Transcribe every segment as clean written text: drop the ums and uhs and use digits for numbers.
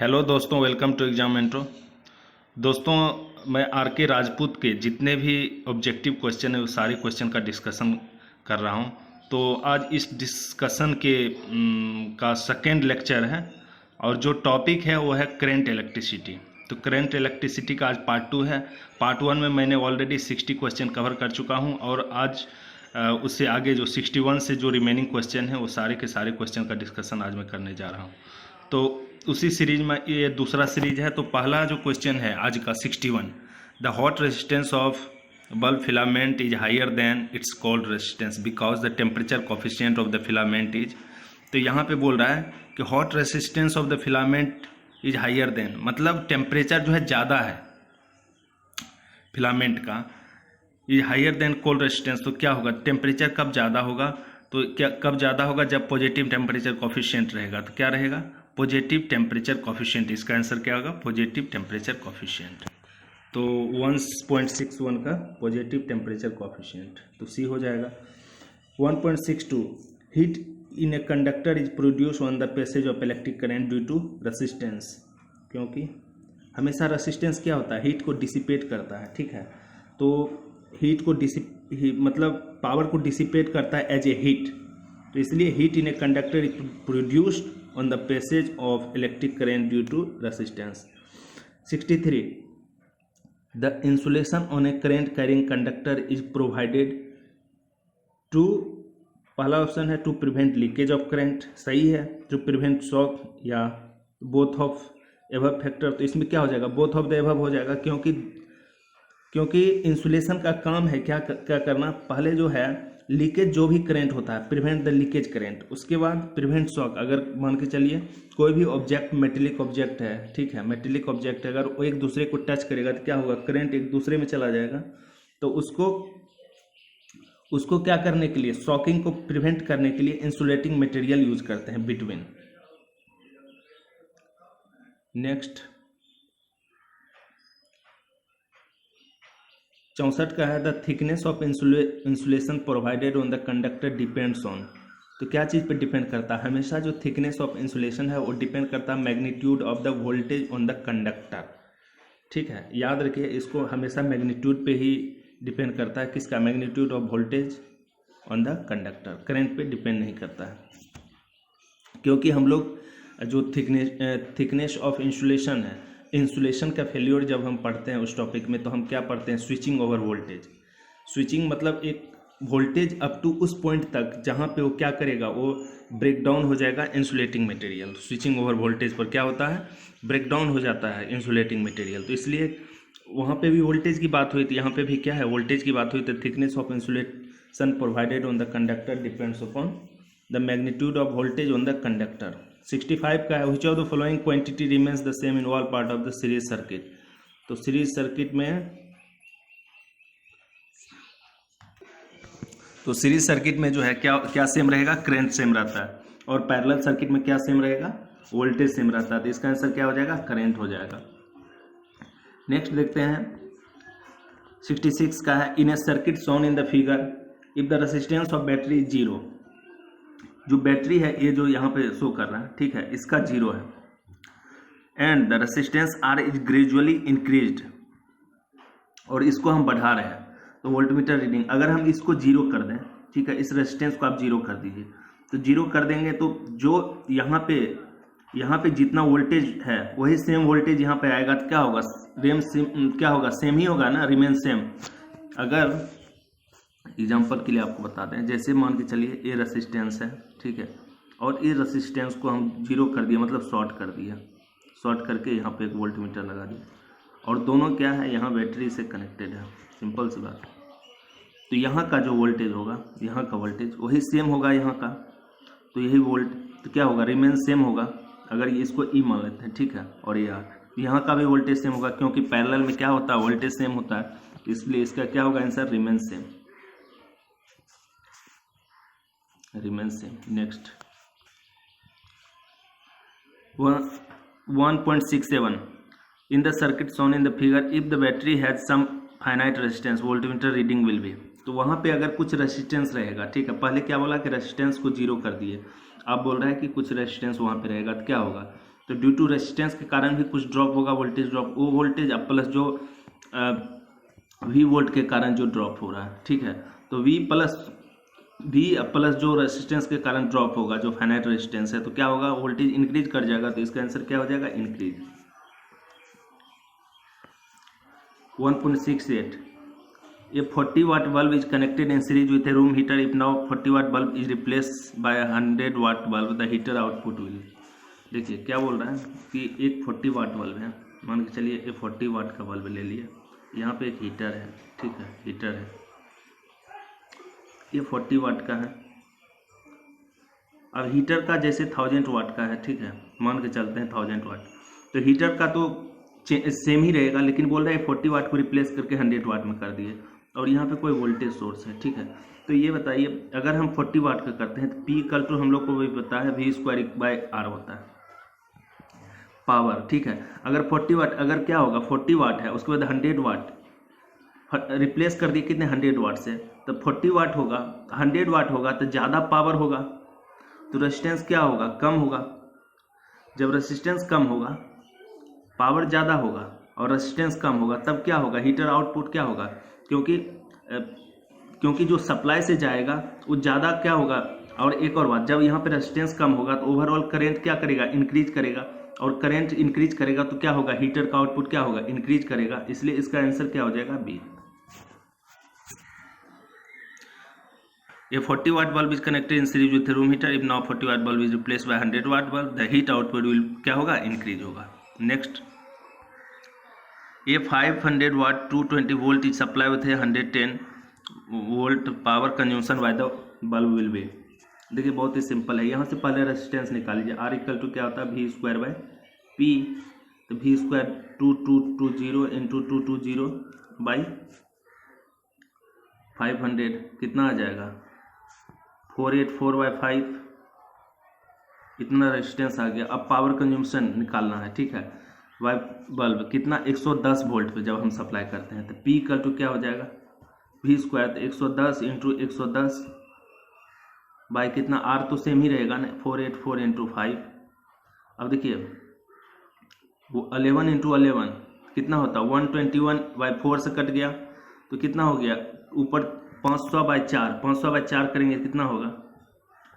Hello दोस्तों, welcome to exam intro. दोस्तों, मैं आर के राजपूत के जितने भी ऑब्जेक्टिव क्वेश्चन है वो सारे क्वेश्चन का डिस्कशन कर रहा हूं। तो आज इस डिस्कशन के का सेकेंड लेक्चर है और जो टॉपिक है वो है करेंट इलेक्ट्रिसिटी। तो करेंट इलेक्ट्रिसिटी का आज पार्ट 2 है। पार्ट 1 में मैंने ऑलरेडी 60 क्वेश्चन कवर कर चुका हूं और आज उससे आगे जो 61 से जो रिमेनिंग क्वेश्चन है वो सारे के सारे क्वेश्चन का डिस्कशन आज मैं करने जा रहा हूँ। तो उसी सीरीज में ये दूसरा सीरीज है। तो पहला जो क्वेश्चन है आज का 61, the hot resistance of bulb filament is higher than its cold resistance because the temperature coefficient of the filament is. तो यहाँ पे बोल रहा है कि hot resistance of the filament is higher than, मतलब टेम्परेचर जो है ज़्यादा है फिलामेंट का, is higher than cold resistance. तो क्या होगा, टेम्परेचर कब ज़्यादा होगा, तो क्या कब ज़्यादा होगा, जब पॉजिटिव टेम्परेचर कोफिशिएंट रहेगा। तो क्या रहेगा, पॉजिटिव टेम्परेचर कोफिशिएंट। इसका आंसर क्या होगा, पॉजिटिव टेम्परेचर कोफिशिएंट। तो 1.61 का पॉजिटिव टेम्परेचर कोफिशिएंट, तो सी हो जाएगा। 1.62, heat in a conductor is produce on the passage of electric current due to resistance, क्योंकि हमेशा रेसिस्टेंस क्या होता है, हीट को डिसिपेट करता है। ठीक है, तो हीट को मतलब पावर को डिसिपेट करता है एज ए हीट, तो इसलिए heat in a conductor is produced on the passage of electric current due to resistance. 63, the insulation on a current carrying conductor is provided to, पहला option है to prevent leakage of current, सही है। To prevent shock या both of above factor, तो इसमें क्या हो जाएगा, बोथ ऑफ द एबव हो जाएगा, क्योंकि इंसुलेशन का काम है क्या करना, पहले जो है लीकेज जो भी करंट होता है, प्रिवेंट द लीकेज करंट, उसके बाद प्रिवेंट शॉक। अगर मान के चलिए कोई भी ऑब्जेक्ट मेटेलिक ऑब्जेक्ट है, ठीक है, मेटेलिक ऑब्जेक्ट है, अगर वो एक दूसरे को टच करेगा तो क्या होगा, करंट एक दूसरे में चला जाएगा। तो उसको क्या करने के लिए, शॉकिंग को प्रिवेंट करने के लिए इंसुलेटिंग मटेरियल यूज करते हैं बिटवीन। नेक्स्ट 64 का है, the thickness of insulation provided on the conductor depends on. तो क्या चीज़ पे डिपेंड करता है, हमेशा जो थिकनेस ऑफ इंसुलेशन है वो डिपेंड करता है magnitude of the voltage on the conductor. ठीक है, याद रखिए इसको, हमेशा मैग्नीट्यूड पे ही डिपेंड करता है, किसका, magnitude of voltage on the conductor, current पे डिपेंड नहीं करता है। क्योंकि हम लोग जो थिकनेस ऑफ इंसुलेशन है, इंसुलेशन का फेल्योर जब हम पढ़ते हैं उस टॉपिक में, तो हम क्या पढ़ते हैं, स्विचिंग ओवर वोल्टेज। स्विचिंग मतलब एक वोल्टेज अप टू उस पॉइंट तक जहाँ पे वो क्या करेगा, वो ब्रेक डाउन हो जाएगा insulating material. Switching over voltage पर क्या होता है, ब्रेक डाउन हो जाता है इंसुलेटिंग मटेरियल। तो इसलिए वहाँ पे भी वोल्टेज की बात हुई थी, यहाँ पे भी क्या है, वोल्टेज की बात हुई। तो thickness of insulation provided on the conductor depends upon the magnitude of voltage on the conductor. 65 का है, which of the following quantity remains the same in all part of the series circuit. तो series circuit में जो है क्या same रहेगा, current same रहता है, और पैरेलल सर्किट में क्या सेम रहेगा, वोल्टेज सेम रहता है। तो इसका आंसर क्या हो जाएगा, करंट हो जाएगा। नेक्स्ट देखते हैं 66 का है, in a circuit shown in the figure if the resistance of battery is 0। जो बैटरी है ये जो यहाँ पे शो कर रहा है, ठीक है, इसका 0 है, and the resistance R is gradually increased, और इसको हम बढ़ा रहे हैं। तो वोल्टमीटर रीडिंग, अगर हम इसको 0 कर दें, ठीक है, इस रेजिस्टेंस को आप 0 कर दीजिए, तो 0 कर देंगे तो जो यहाँ पे जितना वोल्टेज है वही सेम वोल्टेज यहाँ पे आएगा। तो क्या होगा, सेम ही होगा ना, रिमेन सेम। अगर एग्जाम्पल के लिए आपको बता दें, जैसे मान के चलिए ये रेसिस्टेंस है, ठीक है, और ये रेसिस्टेंस को हम 0 कर दिया, मतलब शॉर्ट कर दिया, शॉर्ट करके यहाँ पे एक वोल्टमीटर लगा दिया, और दोनों क्या है, यहाँ बैटरी से कनेक्टेड है, सिंपल सी बात। तो यहाँ का जो वोल्टेज होगा, यहाँ का वोल्टेज वही सेम होगा यहाँ का, तो यही तो क्या होगा, रिमेन सेम होगा। अगर ये इसको ई मान लेते हैं, ठीक है, और ये आर, यहाँ का भी वोल्टेज सेम होगा, क्योंकि पैरेलल में क्या होता है, वोल्टेज सेम होता है, इसलिए इसका क्या होगा answer, remain same, remain same. Next 1.67, in the circuit shown in the figure if the battery has some finite resistance voltmeter reading will be. तो वहाँ पे अगर कुछ रेजिस्टेंस रहेगा, ठीक है, पहले क्या बोला कि रेजिस्टेंस को 0 कर दिए, अब बोल रहा है कि कुछ रेजिस्टेंस वहाँ पे रहेगा, तो क्या होगा, तो ड्यू टू रेजिस्टेंस के कारण भी कुछ ड्रॉप होगा, वोल्टेज ड्रॉप, वो वोल्टेज अब प्लस जो वी वोल्ट के कारण जो ड्रॉप हो रहा है, ठीक है। तो वी प्लस जो रेजिस्टेंस के कारण ड्रॉप होगा, जो फाइनाइट रेजिस्टेंस है, तो क्या होगा, वोल्टेज इंक्रीज कर जाएगा। तो इसका आंसर क्या हो जाएगा, increase. 1.68 A 40 watt bulb is connected in series with a room heater. If now 40 watt bulb is replaced by a 100 watt bulb, the heater output will। देखिए क्या बोल रहा है कि एक 40 वाट बल्ब है, मान के चलिए ये 40 वाट का बल्ब ले लिया, यहाँ पे एक हीटर है, ठीक है, हीटर है, ये 40 वाट का है। अब हीटर का जैसे 1000 वाट का है, ठीक है, मान के चलते हैं 1000 वाट, तो हीटर का तो सेम ही रहेगा, लेकिन बोल रहा है 40 वाट को रिप्लेस करके 100 वाट में कर दिए, और यहाँ पे कोई वोल्टेज सोर्स है, ठीक है। तो ये बताइए अगर हम 40 वाट का करते हैं तो P इक्वल टू हम लोग को भी पता है V²/R होता है पावर, ठीक है। अगर 40 वाट, अगर क्या होगा 40 वाट है, उसके बाद 100 वाट रिप्लेस कर दिए कितने 100 वाट से, तो 40 वाट होगा, 100 वाट होगा तो ज़्यादा पावर होगा, तो रेजिस्टेंस क्या होगा, कम होगा। जब रेजिस्टेंस कम होगा पावर ज़्यादा होगा और रेजिस्टेंस कम होगा, तब क्या होगा, हीटर आउटपुट क्या होगा, क्योंकि जो सप्लाई से जाएगा वो ज़्यादा क्या होगा। और एक और बात, जब यहाँ पे रेजिस्टेंस कम होगा तो ओवरऑल करंट क्या करेगा, इंक्रीज करेगा, और करंट इंक्रीज करेगा तो क्या होगा, हीटर का आउटपुट क्या होगा, इंक्रीज करेगा। इसलिए इसका आंसर क्या हो जाएगा, B. A 40 watt bulb is connected in series with a room heater. If now 40 watt bulb is replaced by 100 watt bulb, the heat output will क्या होगा, इंक्रीज होगा। Next, A 500 watt 220 volt is supplied with a 110 volt power consumption by the bulb will be। देखिए बहुत ही simple है, यहाँ से पहले resistance निकाल लीजिए। R इक्वल टू क्या होता है, V²/P, तो V² 2220 इंटू 220 बाई 500 कितना आ जाएगा, 484/5, इतना रेजिस्टेंस आ गया। अब पावर कंज्यूमशन निकालना है, ठीक है, वाई बल्ब कितना 110 वोल्ट पे जब हम सप्लाई करते हैं, तो P इक्वल टू क्या हो जाएगा, V², तो 110 इंटू 110 बाई कितना, R तो सेम ही रहेगा ना, 484 इंटू 5। अब देखिए वो 11 इंटू 11 कितना होता है, 121/4 से कट गया तो कितना हो गया, ऊपर 500/4, 500/4 करेंगे कितना होगा,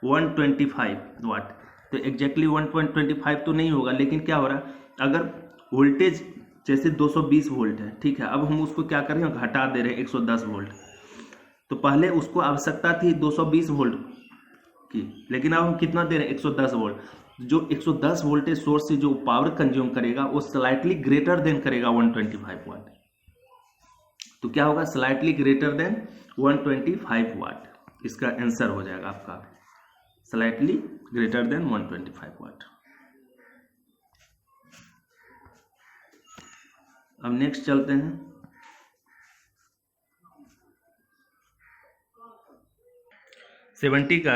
125 वाट। तो एग्जैक्टली 1.25 तो नहीं होगा, लेकिन क्या हो रहा है, अगर वोल्टेज जैसे 220 वोल्ट है, ठीक है, अब हम उसको क्या कर रहे हैं, घटा दे रहे हैं 110 वोल्ट। तो पहले उसको आवश्यकता थी 220 वोल्ट की, लेकिन अब हम कितना दे रहे हैं, 110 वोल्ट। जो 110 वोल्टेज सोर्स से जो पावर कंज्यूम करेगा वो स्लाइटली ग्रेटर देन करेगा 125 वाट। तो क्या होगा, स्लाइटली ग्रेटर देन 125 वाट। इसका आंसर हो जाएगा आपका स्लाइटली ग्रेटर देन 125 वाट। अब नेक्स्ट चलते हैं, सेवेंटी का,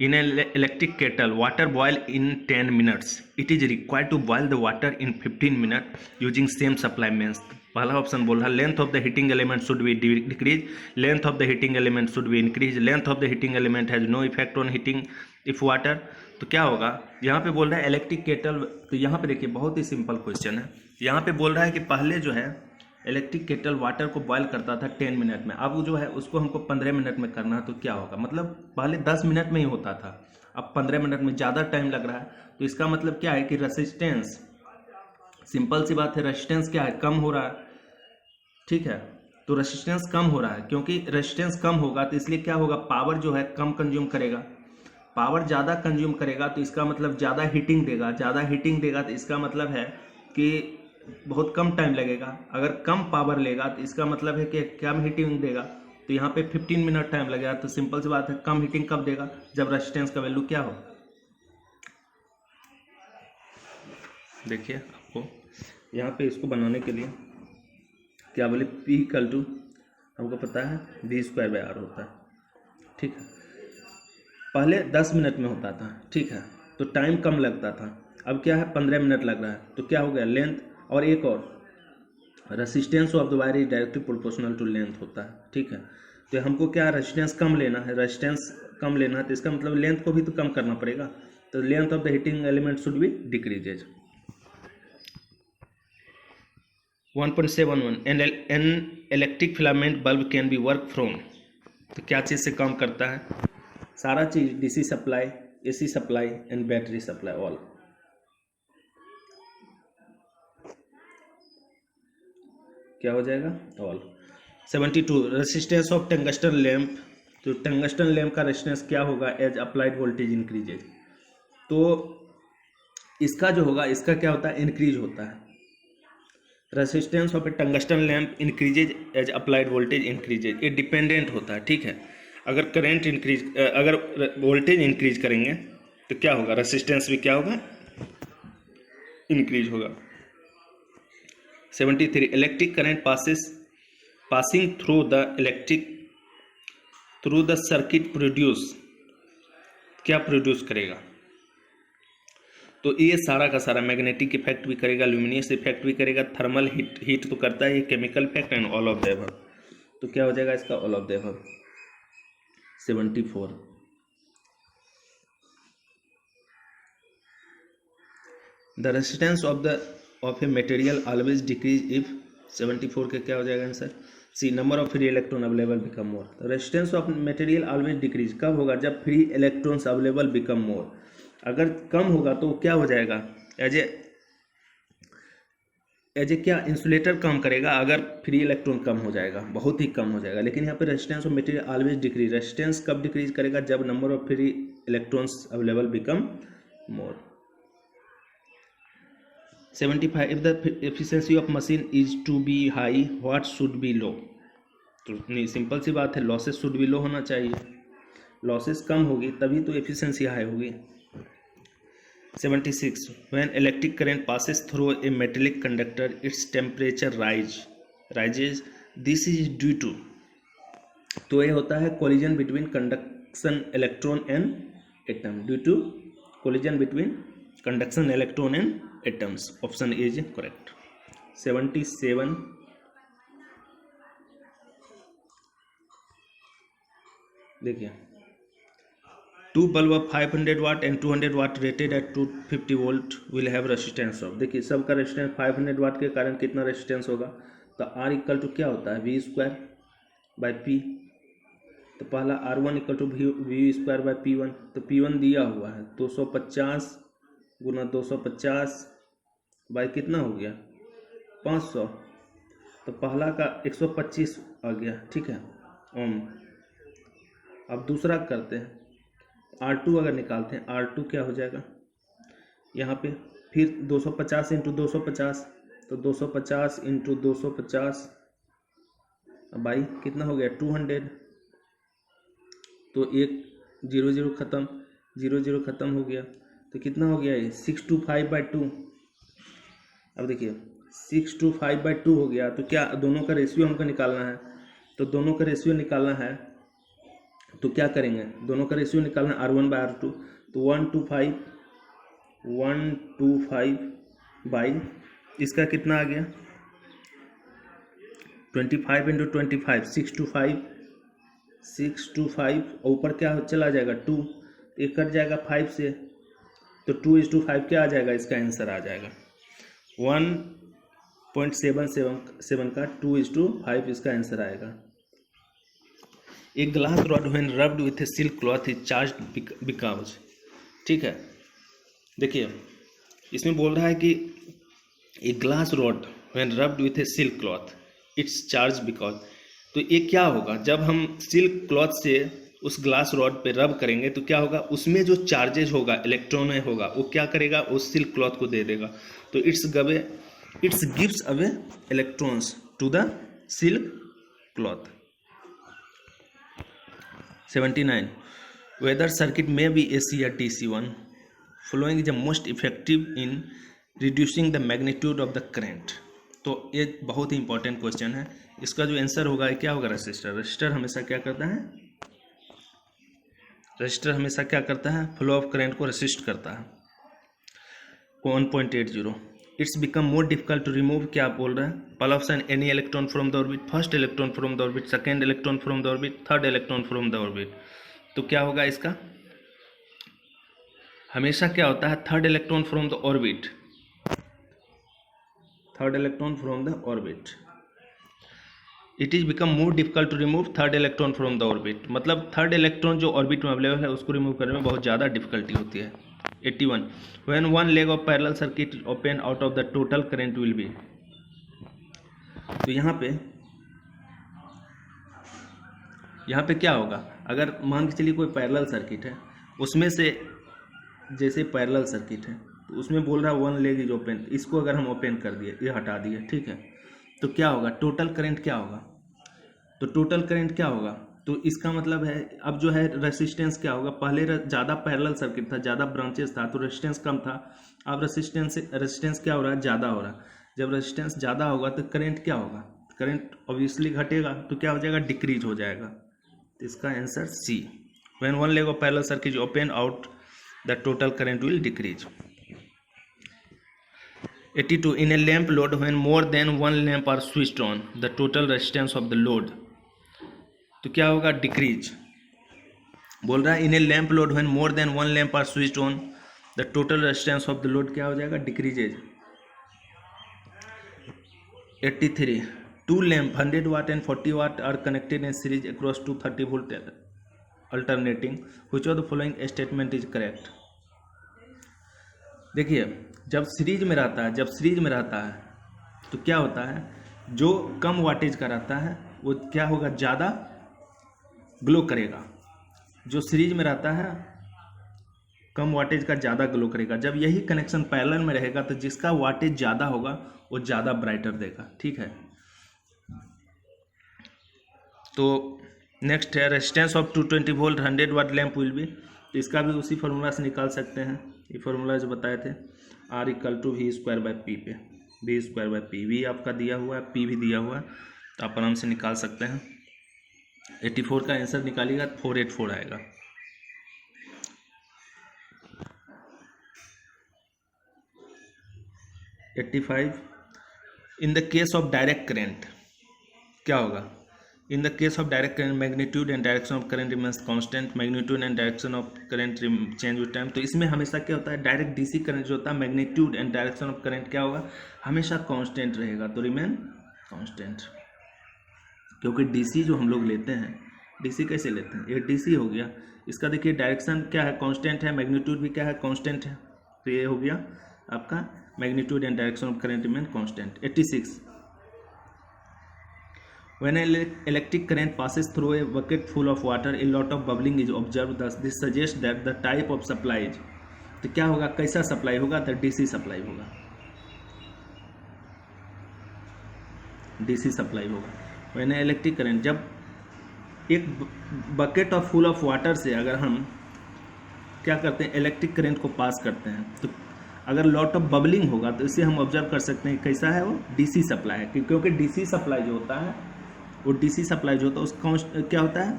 in electric kettle water boil in 10 minutes, it is required to boil the water in 15 minute using same supply mains. पहला ऑप्शन बोल रहा है length of the heating element should be decrease, length of the heating element should be increase, length of the heating element has no effect on heating if water. तो क्या होगा, यहाँ पे बोल रहा है इलेक्ट्रिक केटल, तो यहाँ पे देखिए बहुत ही सिंपल क्वेश्चन है। यहाँ पे बोल रहा है कि पहले जो है इलेक्ट्रिक केटल वाटर को बॉयल करता था 10 मिनट में, अब जो है उसको हमको 15 मिनट में करना है। तो क्या होगा, मतलब पहले 10 मिनट में ही होता था, अब 15 मिनट में ज़्यादा टाइम लग रहा है। तो इसका मतलब क्या है कि रेजिस्टेंस, सिंपल सी बात है, रेजिस्टेंस क्या है, कम हो रहा है, ठीक है। तो रेजिस्टेंस कम हो रहा है, क्योंकि रेजिस्टेंस कम होगा तो इसलिए क्या होगा, पावर जो है कम कंज्यूम करेगा। पावर ज़्यादा कंज्यूम करेगा तो इसका मतलब ज़्यादा हीटिंग देगा, ज़्यादा हीटिंग देगा तो इसका मतलब है कि बहुत कम टाइम लगेगा। अगर कम पावर लेगा तो इसका मतलब है कि कम हीटिंग देगा, तो यहाँ पे 15 मिनट टाइम लगेगा। तो सिंपल सी बात है, कम हीटिंग कब देगा, जब रेजिस्टेंस का वैल्यू क्या हो। देखिए आपको यहाँ पे इसको बनाने के लिए क्या बोले, P इक्वल टू हमको पता है V²/R होता है, ठीक है। पहले 10 मिनट में होता था, ठीक है, तो टाइम कम लगता था। अब क्या है, 15 मिनट लग रहा है, तो क्या हो गया, लेंथ, और एक और resistance of the wire is directly proportional to length होता है, ठीक है। तो हमको क्या रेजिस्टेंस कम लेना है, रेजिस्टेंस कम लेना है, तो इसका मतलब लेंथ को भी तो कम करना पड़ेगा। तो length of the heating element should be decreases. 1.71 an electric filament bulb can be work from. तो क्या चीज़ से काम करता है? सारा चीज़, DC supply, AC supply and battery supply, all. क्या हो जाएगा? All. 72 resistance of tungsten lamp. तो टंगस्टन लैंप का रेजिस्टेंस क्या होगा एज अप्लाइड वोल्टेज इंक्रीजेज। तो इसका जो होगा, इसका क्या होता है? इंक्रीज होता है। Resistance of a tungsten lamp increases as applied voltage increases. ये डिपेंडेंट होता है, ठीक है। अगर करंट इंक्रीज, अगर वोल्टेज इंक्रीज करेंगे तो क्या होगा? रेसिस्टेंस भी क्या होगा? इंक्रीज होगा। 73 electric current passing through the circuit produce. क्या प्रोड्यूस करेगा? तो ये सारा का सारा मैग्नेटिक इफेक्ट भी करेगा, ल्यूमिनियस इफेक्ट भी करेगा, थर्मल हीट तो करता है, ये chemical effect and all of the above. तो क्या हो जाएगा इसका? All of the above. 74 the resistance of a material always decrease if. 74 के क्या हो जाएगा answer? C number of free electron available become more. Resistance of material always decrease कब होगा? जब free electrons available become more. अगर कम होगा तो क्या हो जाएगा? एज ए क्या इंसुलेटर काम करेगा अगर फ्री इलेक्ट्रॉन कम हो जाएगा, बहुत ही कम हो जाएगा। लेकिन यहाँ पे resistance of material always decrease. Resistance कब डिक्रीज करेगा? जब number of free electrons available become more. 75 if the efficiency of machine is to be high what should be low. तो नहीं, सिंपल सी बात है, लॉसेस शुड बी लो होना चाहिए। लॉसेस कम होगी तभी तो एफिशिएंसी हाई होगी। 76 when electric current passes through a metallic conductor its temperature rises this is due to। तो ये होता है collision between conduction electron and atom, due to collision between conduction electron and atoms, option is correct। 77 देखिए, two bulb of 500 watt and 200 watt rated at 250 volt will have resistance of. देखिए सबका resistance 500 वाट के कारण कितना resistance होगा? तो R equal to क्या होता है? V square by P. तो पहला R1 equal to V square by P1। तो P1 दिया हुआ है 250 गुना 250 बाई कितना हो गया? 500। तो पहला का 125 आ गया, ठीक है, ओम। अब दूसरा करते हैं, R2 अगर निकालते हैं, R2 क्या हो जाएगा यहाँ पे? फिर 250 इंटू 250, तो 250 इंटू 250 बाई कितना हो गया? 200। तो एक 0 0 ख़त्म, 0 0 ख़त्म हो गया, तो कितना हो गया ये? 625/2। अब देखिए 625/2 हो गया, तो क्या दोनों का रेशियो हमको निकालना है। तो दोनों का रेशियो निकालना है तो क्या करेंगे? दोनों का रेशियो निकालना है R1/R2। तो 125 बाई इसका कितना आ गया? 25 इंटू 25 625 और ऊपर क्या चला जाएगा? 2। एक कट जाएगा 5 से, तो 2:5 क्या आ जाएगा? इसका आंसर आ जाएगा 1.77 का 2:5 इसका आंसर आएगा। एक glass rod when rubbed with A silk cloth is charged because. ठीक है, देखिए इसमें बोल रहा है कि एक glass rod when rubbed with A silk cloth it's charge because. तो ये क्या होगा? जब हम सिल्क क्लॉथ से उस ग्लास रॉड पे रब करेंगे तो क्या होगा? उसमें जो चार्जेज होगा, इलेक्ट्रॉन होगा, वो क्या करेगा? उस सिल्क क्लॉथ को दे देगा। तो it's gives away electrons to the silk cloth. 79 whether circuit may be AC or DC1 following is the most effective in reducing the magnitude of the current। तो ये बहुत ही इंपॉर्टेंट क्वेश्चन है। इसका जो आंसर होगा ये क्या होगा? रजिस्टर हमेशा क्या करता है? रजिस्टर हमेशा क्या करता है? फ्लो ऑफ करंट को रेसिस्ट करता है। 1.80 it's become more difficult to remove. क्या बोल रहा है? पहला option any electron from the orbit, first electron from the orbit, second electron from the orbit, third electron from the orbit. तो क्या होगा इसका? हमेशा क्या होता है? Third electron from the orbit. third electron from the orbit. It is become more difficult to remove third electron from the orbit. मतलब third electron जो ऑर्बिट में अवेलेबल है उसको रिमूव करने में बहुत ज़्यादा डिफिकल्टी होती है. 81. When one leg of parallel circuit is open, out of the total current will be. तो यहाँ पे क्या होगा, अगर मान के चलिए कोई पैरेलल सर्किट है, उसमें से जैसे पैरेलल सर्किट है तो उसमें बोल रहा है वन लेग इज ओपन. इसको अगर हम ओपन कर दिए, ये हटा दिए, ठीक है, तो क्या होगा, टोटल करंट क्या होगा. तो टोटल करंट क्या होगा, तो इसका मतलब है अब जो है रेसिस्टेंस क्या होगा. पहले ज़्यादा पैरेलल सर्किट था, ज़्यादा ब्रांचेस था तो रेसिस्टेंस कम था. अब रेसिस्टेंस क्या हो रहा है, ज़्यादा हो रहा है. जब रेसिस्टेंस ज़्यादा होगा तो करंट क्या होगा, करंट ऑब्वियसली घटेगा, तो क्या हो जाएगा, डिक्रीज हो जाएगा. तो इसका answer C. When one leg of parallel circuit open out the total current will decrease. 82. In a lamp load, when more than one lamp are switched on, the total resistance of the load. तो क्या होगा, decrease. बोल रहा है in a lamp load when more than one lamp are switched on the total resistance of the load क्या हो जाएगा, decreases. 83. Two lamp 100 watt and 40 watt are connected in series across 230 volt alternating. Which of the following statement is correct. देखिए जब series में रहता है तो क्या होता है, जो कम वाटेज का रहता है वो क्या होगा, ज़्यादा ग्लो करेगा. जो सीरीज में रहता है कम वाटेज का ज़्यादा ग्लो करेगा. जब यही कनेक्शन पैरेलल में रहेगा तो जिसका वाटेज ज़्यादा होगा वो ज़्यादा ब्राइटर देगा. ठीक है, तो नेक्स्ट है resistance of 220 volt 100 watt lamp will be. तो इसका भी उसी फार्मूला से निकाल सकते हैं. ये फार्मूला जो बताए थे, R = V²/P पे. V²/P, V आपका दिया हुआ है, P भी दिया हुआ है, तो आप आराम से निकाल सकते हैं. 84 का आंसर निकालिएगा 484 आएगा. In the case of direct current क्या होगा. In the case of direct current magnitude and direction of current remains constant. Magnitude and direction of current change with time. तो इसमें हमेशा क्या होता है, डायरेक्ट डीसी करंट जो होता है, magnitude and direction of current क्या होगा, हमेशा कांस्टेंट रहेगा. तो रिमेन कांस्टेंट, क्योंकि डीसी जो हम लोग लेते हैं, डीसी कैसे लेते हैं, ये डीसी हो गया, इसका देखिए डायरेक्शन क्या है, कांस्टेंट है, मैग्नीट्यूड भी क्या है, कांस्टेंट है. तो ये हो गया आपका magnitude and direction of current remain constant. 86. When an electric current passes through a bucket full of water, a lot of bubbling is observed. Thus, this suggests that the type of supply is. तो क्या होगा, कैसा supply होगा, तो DC supply होगा. DC supply होगा. When an electric current, जब एक bucket of full of water से अगर हम क्या करते हैं, इलेक्ट्रिक करंट को पास करते हैं, तो अगर लॉट ऑफ बबलिंग होगा तो इसे हम ऑब्जर्व कर सकते हैं कैसा है, वो डीसी सप्लाई है. क्योंकि डीसी सप्लाई जो होता है, वो डीसी सप्लाई जो होता है उसका क्या होता है,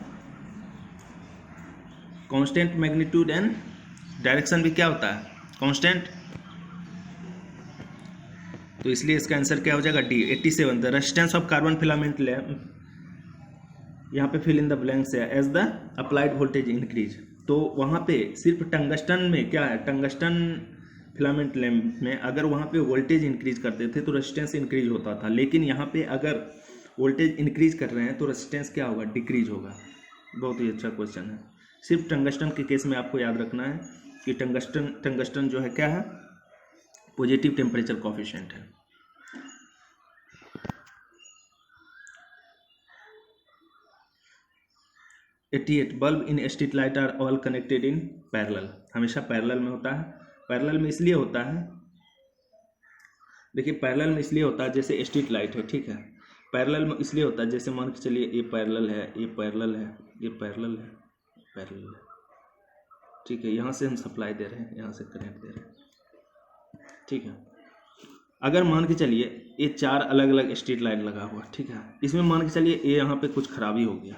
कांस्टेंट. मैग्नीट्यूड एंड डायरेक्शन भी क्या होता है, कांस्टेंट. तो इसलिए इसका आंसर क्या हो जाएगा, D. 87. The resistance of carbon filament lamp, यहाँ पे फिल इन द ब्लैंक्स है, as the applied voltage increase. तो वहाँ पे सिर्फ टंगस्टन में क्या है, टंगस्टन फिलामेंट लैम्प में अगर वहाँ पे वोल्टेज इंक्रीज करते थे तो रेजिस्टेंस इंक्रीज होता था. लेकिन यहाँ पे अगर वोल्टेज इंक्रीज कर रहे हैं तो रेजिस्टेंस क्या होगा, डिक्रीज होगा. बहुत ही अच्छा क्वेश्चन है. सिर्फ टंगस्टन के केस में आपको याद रखना है कि टंगस्टन जो है क्या है, पॉजिटिव टेम्परेचर कोफिशिएंट है. Bulb in street light are all connected in parallel. हमेशा पैरेलल में होता है. पैरेलल में इसलिए होता है, देखिए पैरेलल में इसलिए होता है जैसे स्ट्रीट लाइट है, ठीक है. पैरेलल में इसलिए होता है जैसे मान के चलिए ये पैरेलल है, ये पैरेलल है, ये पैरेलल है, पैरेलल है, ठीक है. यहाँ से हम सप्लाई दे रहे हैं, यहाँ से करंट दे रहे हैं, ठीक है. अगर मान के चलिए ये 4 अलग अलग स्ट्रीट लाइट लगा हुआ, ठीक है. इसमें मान के चलिए ये यहाँ पे कुछ खराबी हो गया,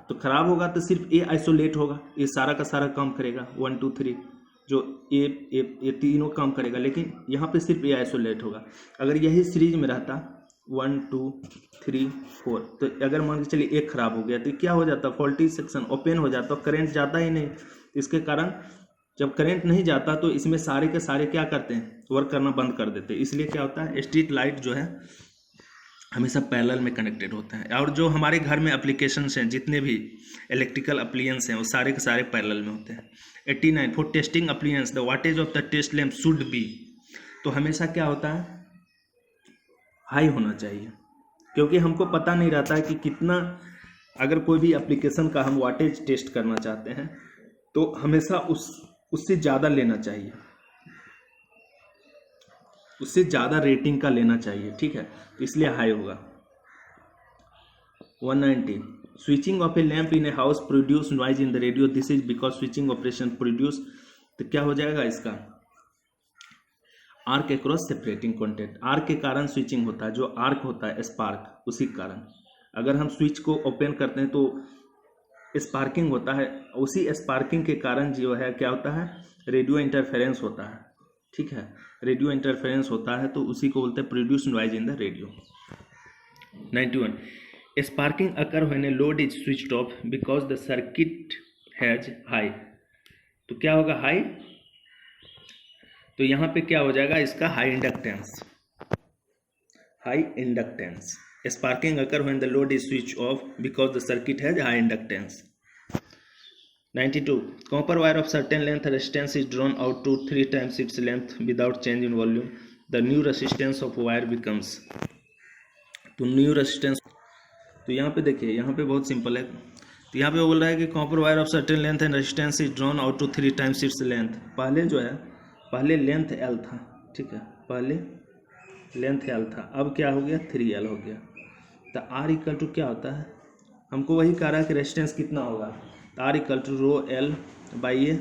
तो खराब होगा तो सिर्फ ये आइसोलेट होगा, ये सारा का सारा काम करेगा. 1 2 3 जो ये तीनों काम करेगा, लेकिन यहाँ पे सिर्फ ये आइसोलेट होगा. अगर यही सीरीज में रहता 1 2 3 4, तो अगर मान के चलिए एक खराब हो गया तो क्या हो जाता, फॉल्टी सेक्शन ओपन हो जाता, करंट जाता ही नहीं. इसके कारण जब करंट नहीं जाता तो इसमें सारे के सारे क्या करते हैं, वर्क करना बंद कर देते हैं। इसलिए क्या होता है, स्ट्रीट लाइट जो है हमेशा पैरेलल में कनेक्टेड होता है। और जो हमारे घर में एप्लीकेशंस हैं, जितने भी इलेक्ट्रिकल अप्लायंस हैं, वो सारे के सारे पैरेलल में होते हैं। 89 for testing appliance the wattage of the test lamp should be, तो हमेशा क्या होता है, हाई होना चाहिए, क्योंकि हमको पता नहीं रहता है कि कितना, अगर कोई भी एप्लीकेशन का हम वाटेज टेस्ट करना चाहते हैं तो हमेशा उससे ज़्यादा लेना चाहिए, उससे ज़्यादा रेटिंग का लेना चाहिए, ठीक है, तो इसलिए हाई होगा। 190 switching off A lamp in a house produce noise in the radio, this is because switching operation produce, तो क्या हो जाएगा इसका, arc across separating contact, arc के कारण स्विचिंग होता है, जो आर्क होता है स्पार्क, उसी के कारण अगर हम स्विच को ओपन करते हैं तो स्पार्किंग होता है, उसी स्पार्किंग के कारण जो है क्या होता है, रेडियो इंटरफेरेंस होता है, ठीक है, रेडियो इंटरफेरेंस होता है, तो उसी को बोलते हैं produce noise in the radio. 91 sparking occur when a load is switched off because the circuit has high, तो क्या होगा हाई, तो यहाँ पे क्या हो जाएगा इसका high inductance, high inductance. Sparking occur when the load is switch off because the circuit has high inductance. 92 copper wire of certain length resistance is drawn out to 3 times its length without change in volume, the new resistance of wire becomes, तो new resistance, तो यहाँ पे देखिए, यहाँ पे बहुत simple है, तो यहाँ पे वो बोल रहा है कि copper wire of certain length and resistance is drawn out to 3 times its length, पहले जो है, पहले लेंथ एल था, ठीक है, पहले लेंथ एल था, अब क्या हो गया 3L हो गया, तो आर इक्वल टू क्या होता है, हमको वही कह रहा है कि रेजिस्टेंस कितना होगा, तो R equal to rho L by A,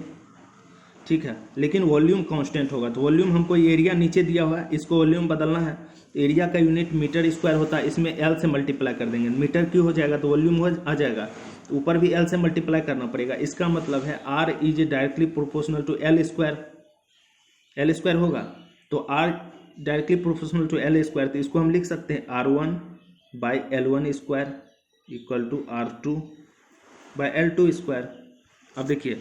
ठीक है, लेकिन वॉल्यूम कांस्टेंट होगा, तो वॉल्यूम हमको एरिया नीचे दिया हुआ है, इसको वॉल्यूम बदलना है, एरिया का यूनिट मीटर स्क्वायर होता है, इसमें एल से मल्टीप्लाई कर देंगे, मीटर क्यों हो जाएगा तो वॉल्यूम हो आ जाएगा, तो ऊपर भी एल से मल्टीप्लाई करना पड़ेगा, इसका मतलब है R is directly proportional to L square, L square होगा, तो R directly proportional to L square, तो इसको हम लिख सकते हैं R1 by L1 square equal to R2 by L2 square. अब देखिए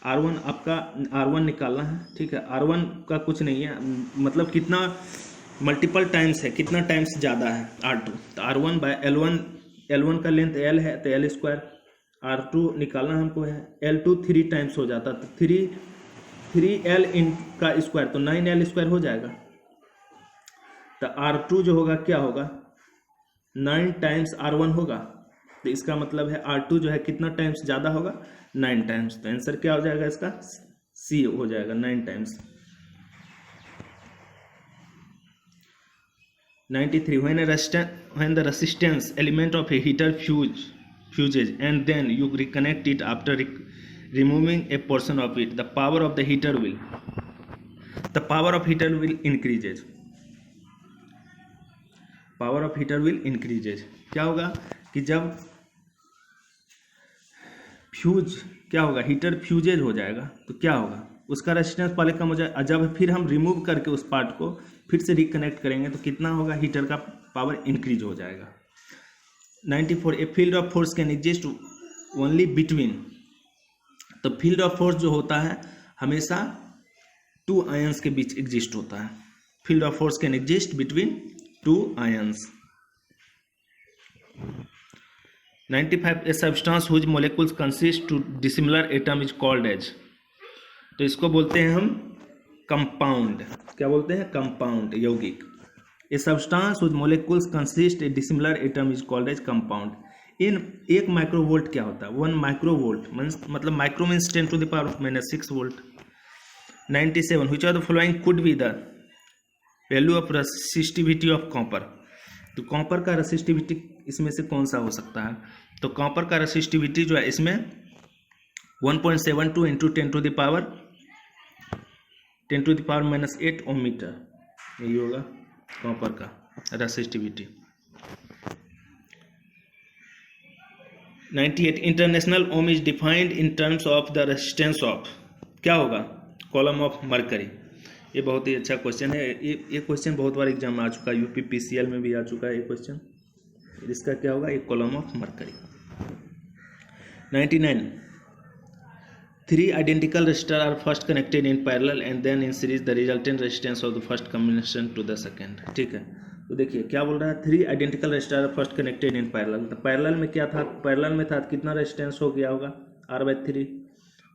R1 आपका R1 निकालना है, ठीक है, R1 का कुछ नहीं है, मतलब कितना मल्टीपल टाइम्स है, कितना टाइम्स ज़्यादा है R2, तो R1 बाई L1, L1 का लेंथ L है तो L स्क्वायर, R2 निकालना हमको है, L2 3 टाइम्स हो जाता, तो 3L इन का स्क्वायर, तो 9L स्क्वायर हो जाएगा, तो R2 जो होगा क्या होगा 9 टाइम्स R1 होगा, तो इसका मतलब है R2 जो है कितना टाइम्स ज़्यादा होगा 9 टाइम्स, तो आंसर क्या हो जाएगा इसका C हो जाएगा 9 times. 93 when the resistance element of a heater fuses and then you reconnect it after removing a portion of it, the power of the heater will increases, power of heater will increases, क्या होगा कि जब fuse क्या होगा, heater fuses हो जाएगा तो क्या होगा, उसका रेजिस्टेंस पहले कम हो जाएगा, जब फिर हम रिमूव करके उस पार्ट को फिर से रिकनेक्ट करेंगे तो कितना होगा, हीटर का पावर इंक्रीज हो जाएगा। 94 a field of force can exist only between, तो फील्ड ऑफ फोर्स जो होता है हमेशा 2 आयंस के बीच एग्जिस्ट होता है, field of force can exist between 2 ions। 95 a substance whose molecules consist to dissimilar atom is called as, तो इसको बोलते हैं हम कंपाउंड, क्या बोलते हैं कंपाउंड, यौगिक। A substance whose molecules consist a dissimilar atom is called as compound। In 1 microvolt क्या होता है, 1 माइक्रोवोल्ट मतलब micro means 10⁻⁻6 volt. 97 which of the following could be the value of resistivity of copper, तो copper का resistivity इसमें से कौन सा हो सकता है, तो कॉपर का रेसिस्टिविटी जो है इसमें 1.72 इंटू 10⁻⁻8 ओम मीटर, यही होगा कॉपर का resistivity. 98 international ohm is defined in terms of the resistance of, क्या होगा कॉलम ऑफ मरकरी, ये बहुत ही अच्छा क्वेश्चन है, ये क्वेश्चन बहुत बार एग्जाम में आ चुका है, यूपी PCL में भी आ चुका है ये क्वेश्चन, इसका क्या होगा ये column of mercury. 99 3 identical resistors are first connected in parallel and then in series the resultant resistance of the first combination to the second। ठीक है, तो देखिए क्या बोल रहा है, 3 identical resistors are first connected in parallel। तो parallel में क्या था, पैरेलल में था कितना रेजिस्टेंस हो गया होगा R/3।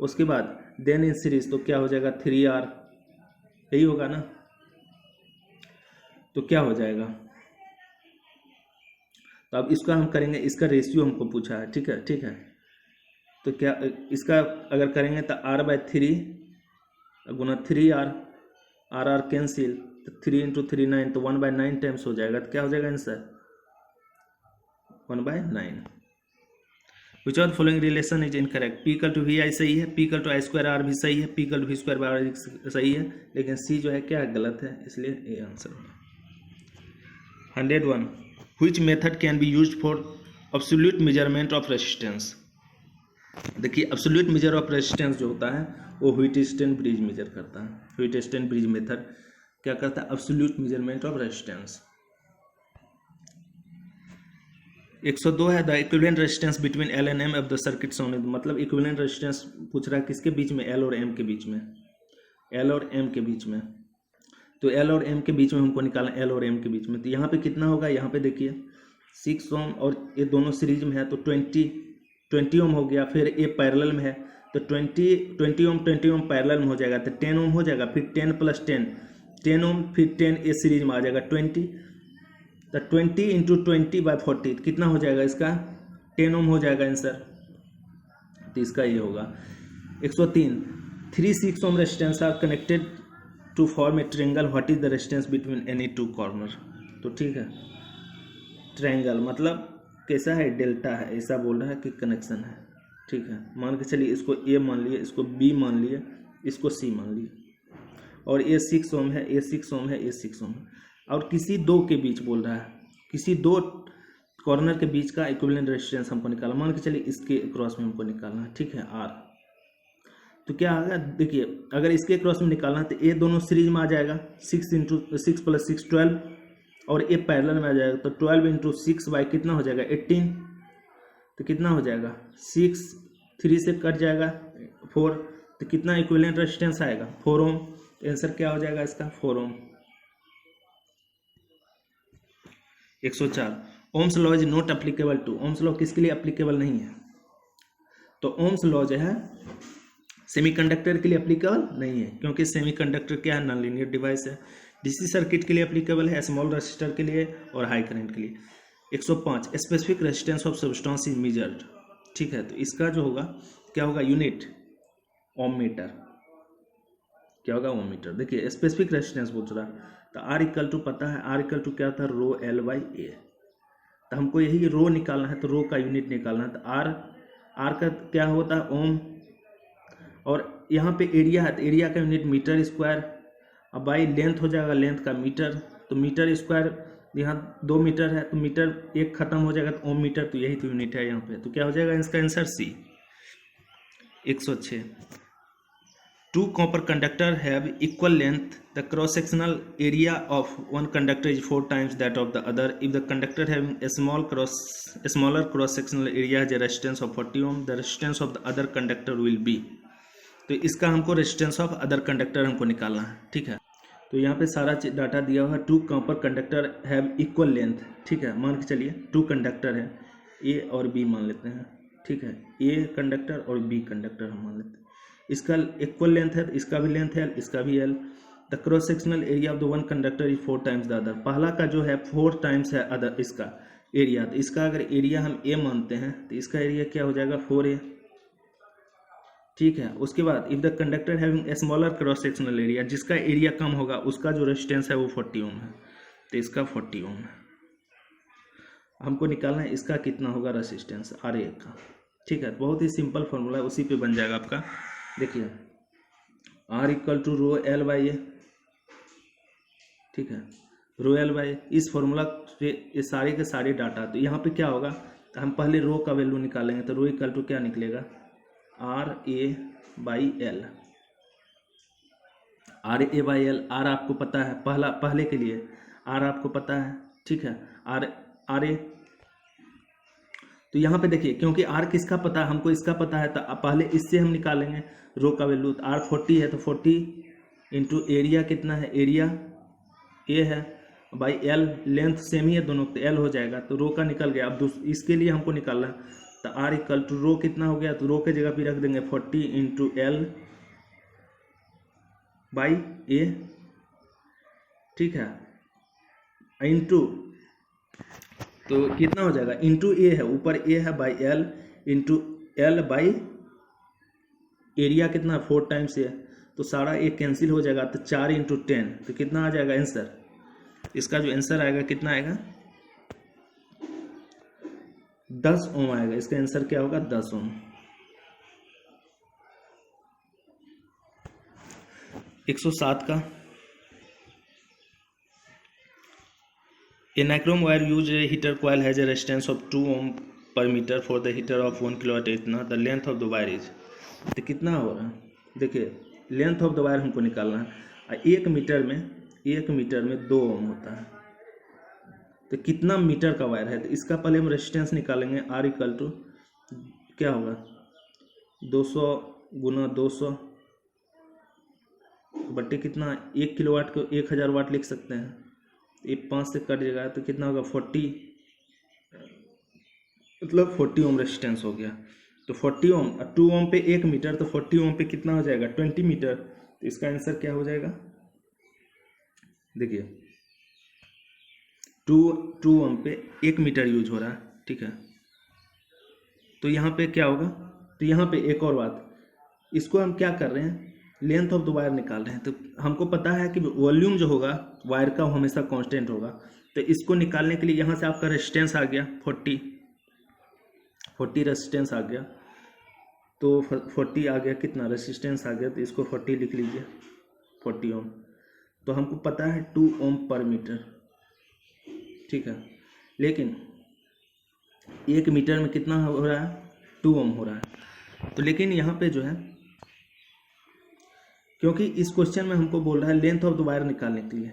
उसके बाद देन इन सीरीज तो क्या हो जाएगा 3R, यही होगा ना। तो क्या हो जाएगा, तो अब इसका हम करेंगे, इसका रेशियो हमको पूछा है। ठीक है, ठीक है, तो क्या इसका अगर करेंगे तो R/3 गुना 3R, R कैंसिल, तो 3 × 3 9, तो 1/9 टाइम्स हो जाएगा। तो क्या हो जाएगा answer 1/9। Which of following relation is incorrect, P = VI सही है, P = I² R भी सही है, P = V² सही है, लेकिन C जो है क्या गलत है, इसलिए ये आंसर होगा। 101 which method can be used for absolute measurement of resistance। देखिए एब्सोल्यूट मेजर ऑफ रेजिस्टेंस जो होता है वो व्हिटस्टोन ब्रिज मेजर करता है। व्हिटस्टोन ब्रिज मेथड क्या करता है, एब्सोल्यूट मेजरमेंट ऑफ रेजिस्टेंस। 102 है the equivalent resistance between L and M of the circuit shown, मतलब इक्विवेलेंट रेजिस्टेंस पूछ रहा है किसके बीच में, L और M के बीच में, L और M के बीच में। तो L और M के बीच में हमको निकालना, L और M के बीच में, तो यहाँ पे कितना होगा, यहाँ पे देखिए 6 ओम और ये दोनों सीरीज में है तो 20 ओम हो गया। फिर ये पैरेलल में है तो 20 ओम पैरेलल में हो जाएगा तो 10 ओम हो जाएगा। फिर 10 + 10 ओम, फिर 10 ये सीरीज में आ जाएगा 20, तो 20 × 20/40 कितना हो जाएगा इसका 10 ओम हो जाएगा आंसर। तो इसका ये होगा 103 3 6 ohm resistance are connected to form a triangle, what is the resistance between any two corner. तो ठीक है, ट्रायंगल मतलब कैसा है, डेल्टा है, ऐसा बोल रहा है कि कनेक्शन है। ठीक है, मान के चलिए इसको A मान लिए, इसको B मान लिए, इसको C मान लिए, और ये 6 ओम है, ये 6 ओम है, ये 6 ओम है, और किसी दो के बीच बोल रहा है, किसी दो कॉर्नर के बीच का इक्विवेलेंट रेजिस्टेंस हमको निकालना। मान के चलिए इसके क्रॉस में हमको निकालना है। ठीक है, R, तो क्या आएगा, देखिए अगर इसके क्रॉस में निकालना है तो ये दोनों सीरीज में आ जाएगा, 6 × 6 + 6 12, और ये पैरेलल में आ जाएगा तो 12 × 6 बाई कितना हो जाएगा 18, तो कितना हो जाएगा 6, 3 से कट जाएगा 4, तो कितना इक्विवेलेंट रेजिस्टेंस आएगा 4 ओम। तो आंसर क्या हो जाएगा इसका 4 ohm. 104 ohm's law is not applicable to, ohm's law किसके लिए एप्लीकेबल नहीं है, तो ओम्स लॉ जो है सेमीकंडक्टर के लिए एप्लीकेबल नहीं है, क्योंकि सेमीकंडक्टर क्या है, नॉन लीनियर डिवाइस है। डीसी सर्किट के लिए एप्लीकेबल है, स्मॉल रेजिस्टर के लिए और हाई करंट के लिए। 105 specific resistance of substance is measured. ठीक है, तो इसका जो होगा क्या होगा, यूनिट ओम मीटर, क्या होगा ओम मीटर। देखिए स्पेसिफिक रेजिस्टेंस पूछ रहा है तो R = पता है, R = क्या था, ρL/A, तो हमको यही रो निकालना है, तो रो का यूनिट निकालना है, तो R का क्या होता है ओम, और यहाँ पे एरिया है तो एरिया का यूनिट मीटर स्क्वायर, अब बाई लेंथ हो जाएगा, लेंथ का मीटर, तो मीटर स्क्वायर यहाँ 2 मीटर है तो मीटर एक खत्म हो जाएगा तो ओम मीटर, तो यही तो यूनिट है यहाँ पे, तो क्या हो जाएगा इसका answer C। 106 2 copper conductor have equal length, the cross sectional area of one conductor is 4 times that of the other. If the conductor having a smaller cross sectional area has a resistance of 40 ohm, the resistance of the other conductor will be, तो इसका हमको resistance of other conductor हमको निकालना है। ठीक है, तो यहाँ पे सारा डाटा दिया हुआ है। 2 copper conductor have equal length. ठीक है, मान के चलिए 2 कंडक्टर है, ए और बी मान लेते हैं। ठीक है, ए कंडक्टर और बी कंडक्टर हम मान लेते हैं, इसका इक्वल लेंथ है तो इसका भी लेंथ है, इसका भी L. The cross sectional area of the one conductor is 4 times the other. पहला का जो है 4 टाइम्स है अदर इसका एरिया, तो इसका अगर एरिया हम ए मानते हैं तो इसका एरिया क्या हो जाएगा 4A। ठीक है, उसके बाद if the conductor having a smaller cross sectional area, जिसका एरिया कम होगा उसका जो रेजिस्टेंस है वो 40 ओम है, तो इसका 40 ओम है। हमको निकालना है इसका कितना होगा रेजिस्टेंस RA का। ठीक है, बहुत ही सिंपल फॉर्मूला है, उसी पे बन जाएगा आपका। देखिए R = ρL/A। ठीक है, ρL/A, इस फॉर्मूला से ये सारे के सारे डाटा, तो यहाँ पे क्या होगा, तो हम पहले रो का वैल्यू निकालेंगे, तो ρ = क्या निकलेगा RA/L। RA/L, R आपको पता है, पहले के लिए R आपको पता है। ठीक है, RA तो यहाँ पे देखिए, क्योंकि आर किसका पता है, हमको इसका पता है, तो पहले इससे हम निकालेंगे रो का वैल्यू। तो आर 40 है, तो 40 इंटू एरिया कितना है, एरिया ए है बाई एल, लेंथ सेम ही है दोनों, तो एल हो जाएगा, तो रो का निकल गया। अब इसके लिए हमको निकालना है, तो आर इक्वल टू रो कितना हो गया, तो रो के जगह पे रख देंगे 40 इंटू एल बाई ए, ठीक है, इंटू, तो कितना हो जाएगा, इंटू ए है, ऊपर ए है by L, into L by area कितना 4 टाइम्स ए, तो सारा ए कैंसिल हो जाएगा, तो 4 इंटू 10, तो कितना आ जाएगा आंसर, इसका जो आंसर आएगा कितना आएगा, 10 ओम आएगा। इसका आंसर क्या होगा, 10 ओम। 107 का, a nichrome wire use heater coil has a resistance of 2 ohm per meter for the heater of 1 kilowatt इतना, the length of the wire is, तो कितना हो रहा है, देखिए लेंथ ऑफ द वायर हमको निकालना है, 1 मीटर में 2 ओम होता है, तो कितना मीटर का वायर है, तो इसका पहले हम रेजिस्टेंस निकालेंगे, आर इक्वल टू क्या होगा, 200 गुना 200 बट्टे कितना, 1 किलोवाट को 1000 वाट लिख सकते हैं, ये 5 से कट जाएगा, तो कितना होगा 40, मतलब 40 ओम रेजिस्टेंस हो गया। तो 40 ओम, 2 ओम पे 1 मीटर, तो 40 ओम पे कितना हो जाएगा 20 मीटर, तो इसका आंसर क्या हो जाएगा, देखिए 2 ओम पे 1 मीटर यूज हो रहा है, ठीक है, तो यहाँ पे क्या होगा, तो यहाँ पे एक और बात, इसको हम क्या कर रहे हैं, लेंथ ऑफ द वायर निकाल रहे हैं, तो हमको पता है कि वॉल्यूम जो होगा वायर का वो हमेशा कांस्टेंट होगा, तो इसको निकालने के लिए यहाँ से आपका रेजिस्टेंस आ गया 40 रेजिस्टेंस आ गया, तो 40 आ गया, कितना रेजिस्टेंस आ गया, तो इसको 40 लिख लीजिए, 40 ओम, तो हमको पता है 2 ओम पर मीटर, ठीक है, लेकिन 1 मीटर में कितना हो रहा है, 2 ओम हो रहा है, तो लेकिन यहाँ पे जो है, क्योंकि इस क्वेश्चन में हमको बोल रहा है लेंथ ऑफ द वायर निकालने के लिए,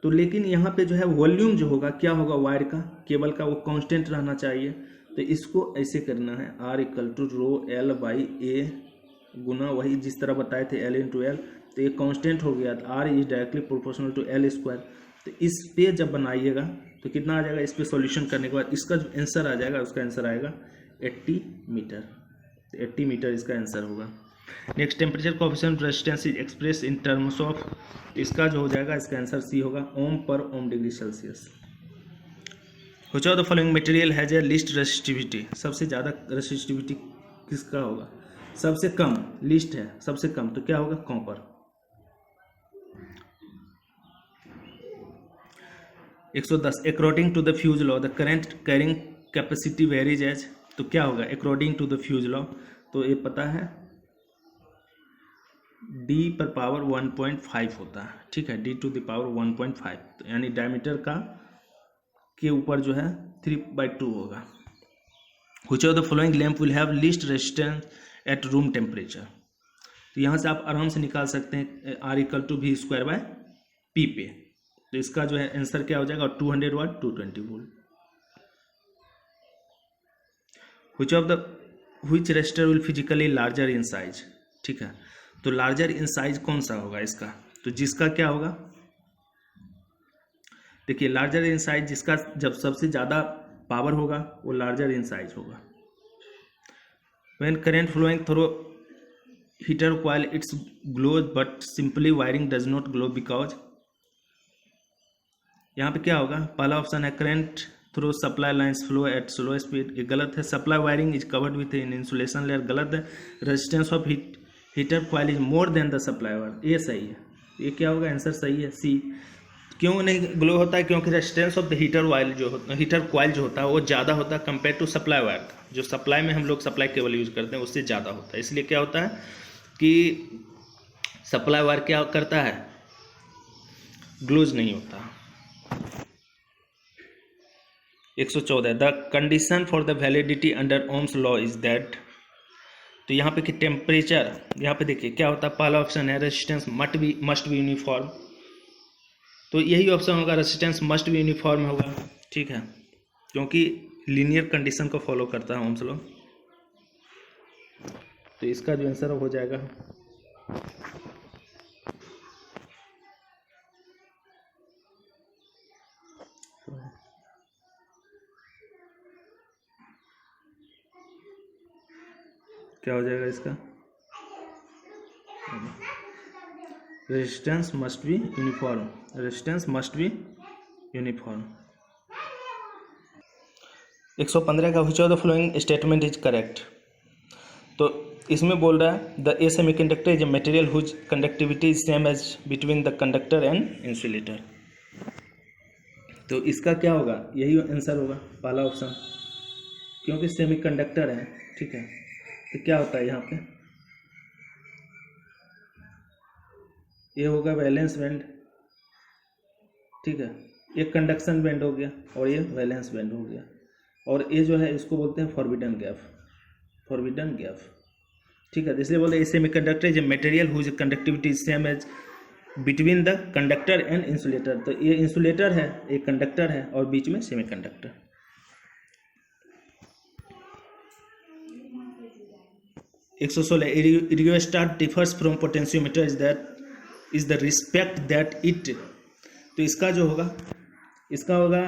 तो लेकिन यहाँ पे जो है वॉल्यूम जो होगा क्या होगा, वायर का, केबल का, वो कांस्टेंट रहना चाहिए, तो इसको ऐसे करना है, R equal to rho L by A गुना वही जिस तरह बताए थे एल इंटू एल, तो ये कांस्टेंट हो गया, R is directly proportional to L square, तो इस पे जब बनाइएगा तो कितना आ जाएगा, इस पे सॉल्यूशन करने के बाद इसका जो आंसर आ जाएगा, उसका आंसर आएगा 80 मीटर, तो 80 मीटर इसका आंसर होगा। Next, temperature coefficient resistance is express in terms of, इसका जो हो जाएगा, इसका आंसर सी होगा, ohm per ohm degree Celsius. Which of the following material has a least resistivity, सबसे ज़्यादा रेसिस्टिविटी किसका होगा, सबसे कम, लीस्ट है सबसे कम, तो क्या होगा, copper. 110, according to the fuse law the current carrying capacity varies as, तो क्या होगा, according to the fuse law, तो ये पता है d पर पावर 1.5 होता है, ठीक है, d टू द पावर 1.5, तो यानी डायमीटर का के ऊपर जो है 3/2 होगा। Which of the following lamp will have least resistance at room temperature, तो यहाँ से आप आराम से निकाल सकते हैं, R equal to V square by P पे, तो इसका जो है आंसर क्या हो जाएगा, 200 watt 220 volt. Which resistor will physically larger in size, ठीक है, तो लार्जर इन साइज कौन सा होगा इसका, तो जिसका क्या होगा, देखिए लार्जर इन साइज जिसका जब सबसे ज़्यादा पावर होगा वो लार्जर इन साइज होगा। When current flowing through heater coil it's glows but simply wiring does not glow because, यहाँ पे क्या होगा, पहला ऑप्शन है current through supply lines flow at slow speed, ये गलत है, supply wiring is covered with in insulation layer, गलत है, resistance of heater coil is more than the supply wire, ये सही है, ये क्या होगा, आंसर सही है सी। क्यों नहीं ग्लो होता है, क्योंकि resistance of the heater coil जो होता है वो ज़्यादा होता है कंपेयर टू सप्लाई वायर का, जो सप्लाई में हम लोग सप्लाई केबल यूज़ करते हैं उससे ज़्यादा होता है, इसलिए क्या होता है कि सप्लाई वायर क्या करता है, ग्लोज नहीं होता। 114, the condition for the validity under ohms law is that, तो यहाँ पे कि टेम्परेचर, यहाँ पे देखिए क्या होता है, पहला ऑप्शन है रेजिस्टेंस मस्ट बी यूनिफॉर्म, तो यही ऑप्शन होगा, रेजिस्टेंस मस्ट बी यूनिफॉर्म होगा, ठीक है, क्योंकि लीनियर कंडीशन को फॉलो करता है ओम्स लॉ। तो इसका जो आंसर हो जाएगा क्या हो जाएगा इसका, resistance must be uniform, resistance must be uniform. 115 का which of the following statement is correct. तो इसमें बोल रहा है the a semiconductor is a material whose conductivity is same as between the conductor and insulator. तो इसका क्या होगा, यही आंसर होगा पहला ऑप्शन, क्योंकि सेमीकंडक्टर है, ठीक है। तो क्या होता है यहाँ पे, ये होगा वैलेंस बैंड, ठीक है, ये कंडक्शन बैंड हो गया और ये वैलेंस बैंड हो गया, और ये जो है इसको बोलते हैं फॉरबिडन गैप, फॉरबिडन गैप, ठीक है। इसलिए बोले semiconductor is a material whose conductivity is same as between the conductor and insulator. तो ये इंसुलेटर है, ये कंडक्टर है, और बीच में semiconductor. 116 rheostat differs from potentiometer is the respect that it. तो इसका जो होगा, इसका होगा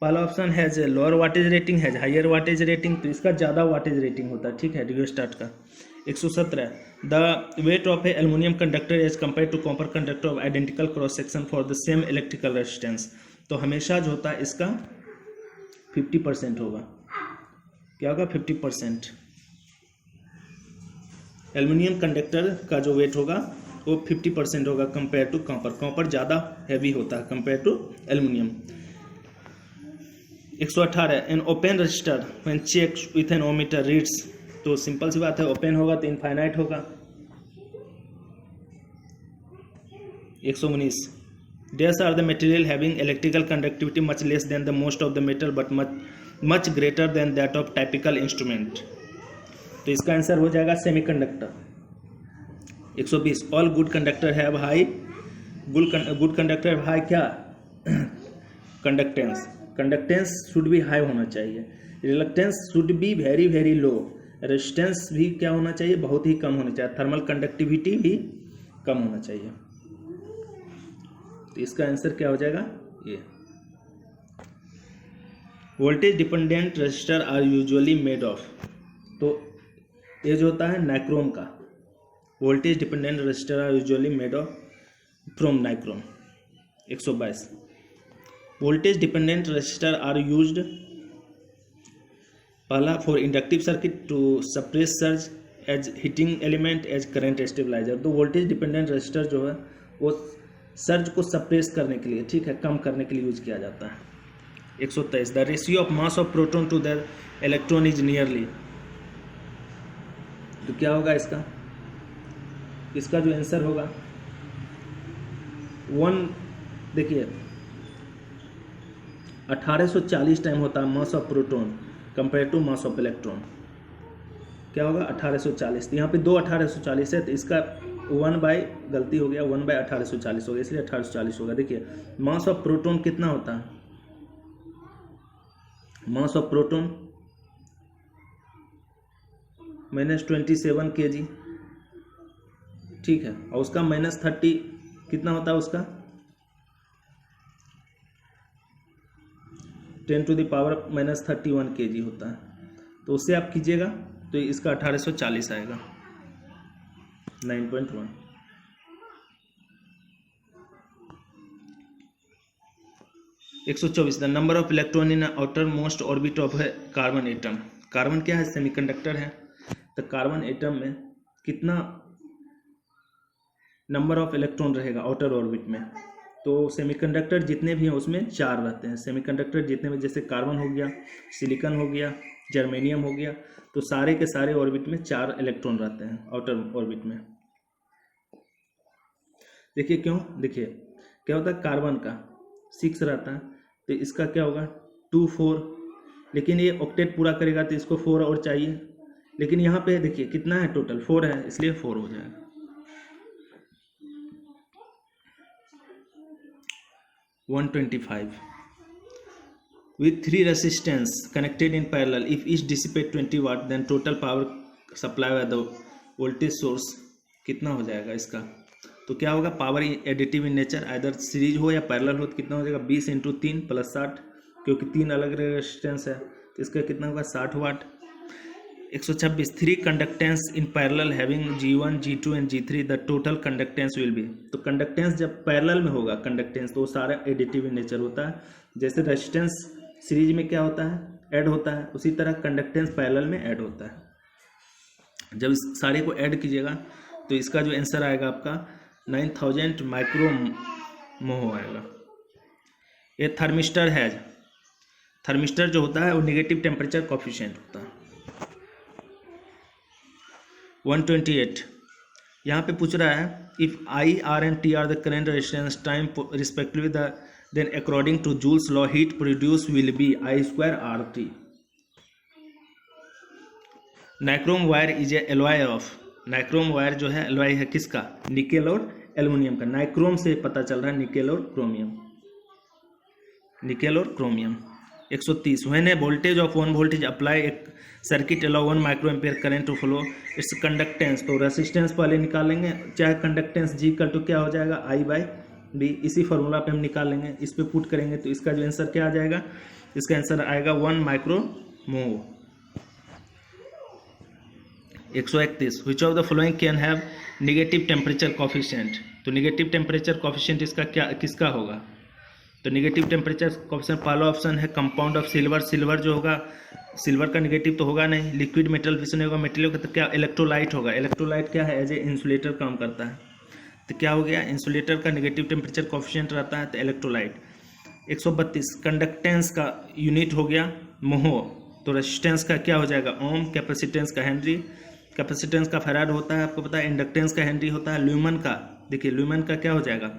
पहला option has lower wattage rating, has higher wattage rating. तो इसका ज़्यादा वाटेज रेटिंग होता है, ठीक है, रियोस्टेट का। 117 the weight of a aluminium conductor as compare to copper conductor of identical cross section for the same electrical resistance. तो हमेशा जो होता है इसका 50% होगा, क्या होगा 50%। एल्युमिनियम कंडक्टर का जो वेट होगा वो 50% होगा कंपेयर टू कॉपर। कॉपर ज़्यादा हैवी होता है compare to aluminium. 118 an open resistor when check with an ohmmeter reads. तो सिंपल सी बात है, ओपन होगा तो इनफाइनाइट होगा। 119 these are the material having electrical conductivity much less than the most of the metal but much greater than that of typical instrument. तो इसका answer हो जाएगा semiconductor. 120 all good conductor have high, good conductor have high क्या conductance, conductance should be high होना चाहिए, reluctance should be very very low, resistance भी क्या होना चाहिए, बहुत ही कम होना चाहिए, थर्मल कंडक्टिविटी भी कम होना चाहिए। तो इसका आंसर क्या हो जाएगा, ये। Voltage dependent resistor are usually made of. तो ये जो होता है नाइक्रोम का, voltage dependent resistor are usually made of from nichrome. 122 voltage dependent resistor are used पहला for inductive circuit to suppress surge as heating element as current stabilizer. तो voltage dependent resistor जो है वो सर्ज को suppress करने के लिए, ठीक है, कम करने के लिए यूज किया जाता है। 123 the ratio of mass of proton to the electron is nearly. तो क्या होगा इसका, इसका जो आंसर होगा 1, देखिए 1840 टाइम होता है mass of proton compare to mass of electron. क्या होगा 1840। तो यहाँ पे 2 1840 है, तो इसका 1 बाय गलती हो गया, 1 बाय 1840 हो गया, इसलिए 1840 होगा। देखिए मास ऑफ प्रोटॉन कितना होता है, मास ऑफ प्रोटॉन -27 kg, ठीक है, और उसका -30 कितना होता है, उसका 10⁻31 kg होता है। तो उससे आप कीजिएगा तो इसका 1840 आएगा, 9.1। 124 the number of electron in outer most orbit of है कार्बन एटम। कार्बन क्या है, सेमीकंडक्टर है, तो कार्बन एटम में कितना नंबर ऑफ इलेक्ट्रॉन रहेगा आउटर ऑर्बिट में। तो सेमीकंडक्टर जितने भी हैं उसमें 4 रहते हैं। सेमीकंडक्टर जितने में, जैसे कार्बन हो गया, सिलिकॉन हो गया, जर्मेनियम हो गया, तो सारे के सारे ऑर्बिट में 4 इलेक्ट्रॉन रहते हैं आउटर ऑर्बिट में। देखिए क्यों, देखिए क्या होता है, कार्बन का 6 रहता है, तो इसका क्या होगा 2 4, लेकिन ये ऑक्टेट पूरा करेगा तो इसको 4 और चाहिए, लेकिन यहाँ पे देखिए कितना है टोटल 4 है, इसलिए 4 हो जाएगा। 125 with 3 resistance connected in parallel, if each dissipate 20 watt, then total power supply by the voltage source कितना हो जाएगा इसका? तो क्या होगा, power additive in nature, either series हो या पैरेलल हो, तो कितना हो जाएगा 20 × 3 + 60, क्योंकि 3 अलग रेजिस्टेंस है तो इसका कितना होगा 60 वाट। 126 3 conductance in parallel having G1 G2 and G3, the total conductance will be. तो कंडक्टेंस जब पैरेलल में होगा कंडक्टेंस तो वो सारा एडिटिव इन नेचर होता है। जैसे रेजिस्टेंस सीरीज में क्या होता है, ऐड होता है, उसी तरह कंडक्टेंस पैरेलल में ऐड होता है। जब इस सारे को ऐड कीजिएगा तो इसका जो आंसर आएगा आपका 9000 माइक्रो मोह आएगा। ये थर्मिस्टर है, थर्मिस्टर जो होता है वो नेगेटिव टेम्परेचर कोफिशिएंट होता है। 128 यहाँ पे पूछ रहा है, if I, R and T are the current resistance time respectively, then according to Joule's law heat produced will be I² RT। Nichrome wire is a alloy of, nichrome wire जो है alloy है किसका, nickel और aluminium का। Nichrome से पता चल रहा है निकेल और क्रोमियम, निकेल और chromium. 130 when a voltage of 1 voltage apply एक circuit allow 1 micro ampere current to flow it's conductance. तो रेसिस्टेंस पहले निकालेंगे, चाहे कंडक्टेंस जी का तो क्या हो जाएगा I/B, इसी फार्मूला पे हम निकालेंगे, इस पे पुट करेंगे तो इसका जो आंसर क्या आ जाएगा, इसका आंसर आएगा 1 माइक्रो मोह। 131 विच of the following can have negative temperature coefficient. तो नेगेटिव टेम्परेचर कोफिशिएंट इसका क्या किसका होगा, तो नेगेटिव टेम्परेचर कोफिशिएंट पहला ऑप्शन है कंपाउंड ऑफ सिल्वर। सिल्वर जो होगा, सिल्वर का नेगेटिव तो होगा नहीं। लिक्विड मेटल फिशन होगा, मेटल होगा तो क्या इलेक्ट्रोलाइट होगा। इलेक्ट्रोलाइट क्या है, एज ए इंसुलेटर काम करता है, तो क्या हो गया इंसुलेटर का नेगेटिव टेम्परेचर कोफिशिएंट रहता है तो इलेक्ट्रोलाइट। 132 कंडक्टेंस का यूनिट हो गया मोह, तो रेजिस्टेंस का क्या हो जाएगा ओम, कैपेसिटेंस का हेनरी, कैपेसिटेंस का फैराड होता है आपको पता है, इंडक्टेंस का हेनरी होता है, ल्यूमन का देखिए ल्यूमन का क्या हो जाएगा,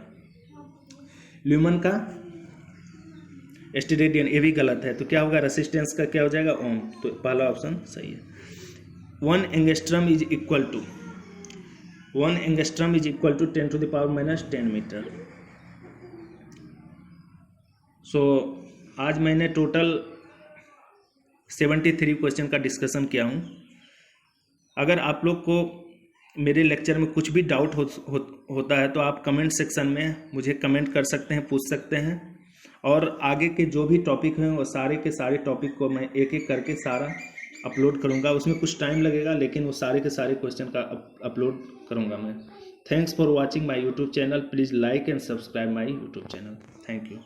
ल्यूमन का स्टेरेडियन, ये भी गलत है तो क्या होगा रेसिस्टेंस का क्या हो जाएगा ओम, तो पहला ऑप्शन सही है। 1 angstrom is equal to 10⁻⁻10 meter. So आज मैंने टोटल 73 क्वेश्चन का डिस्कशन किया हूँ। अगर आप लोग को मेरे लेक्चर में कुछ भी डाउट होता है तो आप कमेंट सेक्शन में मुझे कमेंट कर सकते हैं, पूछ सकते हैं, और आगे के जो भी टॉपिक हैं वो सारे के सारे टॉपिक को मैं एक एक करके सारा अपलोड करूंगा। उसमें कुछ टाइम लगेगा लेकिन वो सारे के सारे क्वेश्चन का अपलोड करूंगा मैं। Thanks for watching my YouTube channel, please like and subscribe my YouTube channel. Thank you.